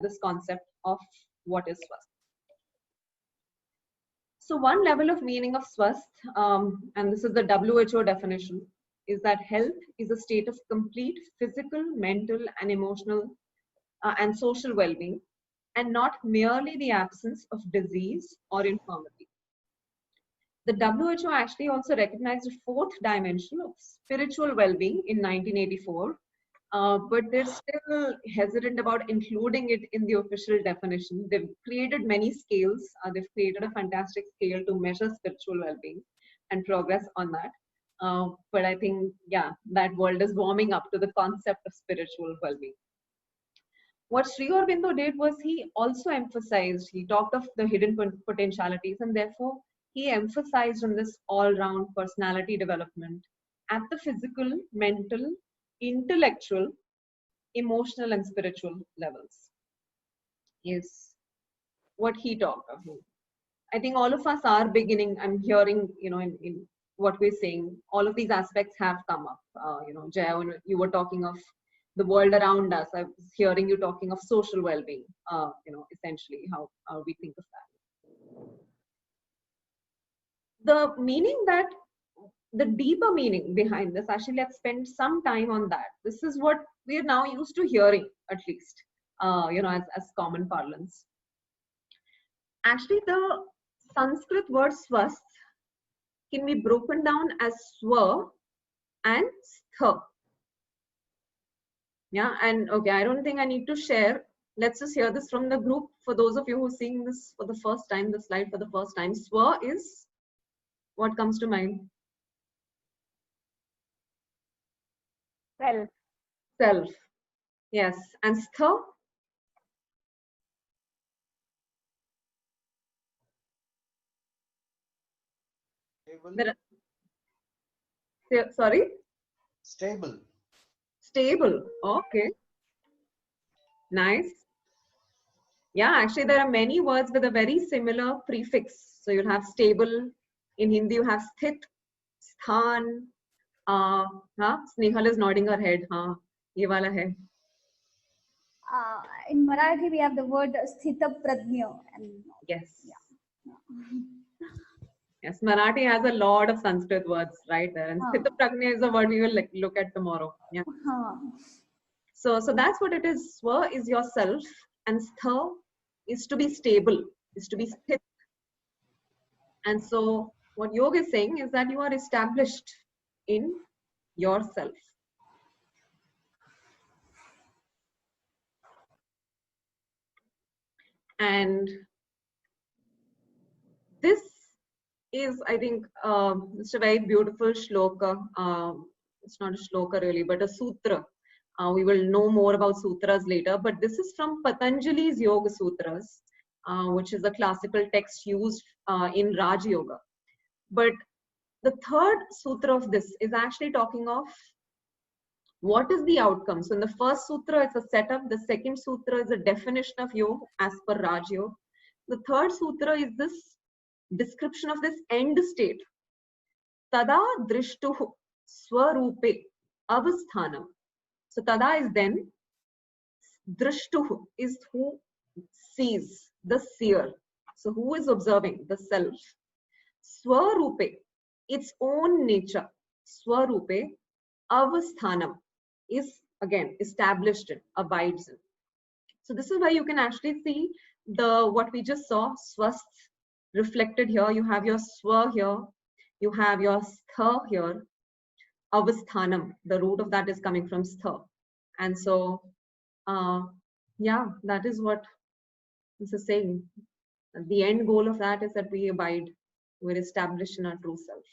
this concept of what is Swasth. So one level of meaning of Swasth, and this is the WHO definition, is that health is a state of complete physical, mental, and emotional and social well-being, and not merely the absence of disease or infirmity. The WHO actually also recognized a fourth dimension of spiritual well-being in 1984, but they're still hesitant about including it in the official definition. They've created many scales. They've created a fantastic scale to measure spiritual well-being and progress on that. But I think, yeah, that world is warming up to the concept of spiritual well-being. What Sri Aurobindo did was he also emphasized, he talked of the hidden potentialities, and therefore he emphasized on this all-round personality development at the physical, mental, intellectual, emotional, and spiritual levels is what he talked of. I think all of us are beginning, I'm hearing, in what we're saying, all of these aspects have come up. Jaya, when you were talking of the world around us, I was hearing you talking of social well-being, essentially how we think of that. The meaning that, the deeper meaning behind this, actually, let's spend some time on that. This is what we are now used to hearing, at least, as common parlance. Actually, the Sanskrit word swasth can be broken down as swa and stha. Yeah, and okay, I don't think I need to share. Let's just hear this from the group. For those of you who are seeing this for the first time, the slide for the first time, swa is, what comes to mind? Self. Self. Yes. And stha? Sorry? Stable. Stable. Okay. Nice. Yeah, actually, there are many words with a very similar prefix. So you'll have stable. In Hindi, you have sthit, sthan. Snehal is nodding her head. Ye wala hai. In Marathi, we have the word sthita prajna. Yes. Yeah. Yes, Marathi has a lot of Sanskrit words right there. And sthita prajna is a word we will look at tomorrow. Yeah. So that's what it is. Swa is yourself, and stha is to be stable, is to be sthit. And so what yoga is saying is that you are established in yourself. And this is, I think, it's a very beautiful shloka. It's not a shloka really, but a sutra. We will know more about sutras later, but this is from Patanjali's Yoga Sutras, which is a classical text used in Raj Yoga. But the third sutra of this is actually talking of what is the outcome. So in the first sutra, it's a setup. The second sutra is a definition of yoga as per Raj Yoga. The third sutra is this description of this end state. Tada drishtuh swarupe avasthanam. So tada is then, drishtuh is who sees, the seer. So who is observing? The self. Swarupe, its own nature. Swarupe avasthanam is again established in, abides in. So this is where you can actually see what we just saw, swasth reflected here. You have your swa here, you have your stha here, avasthanam, the root of that is coming from stha. And so, yeah, that is what this is saying. The end goal of that is that we abide, we're established in our true self.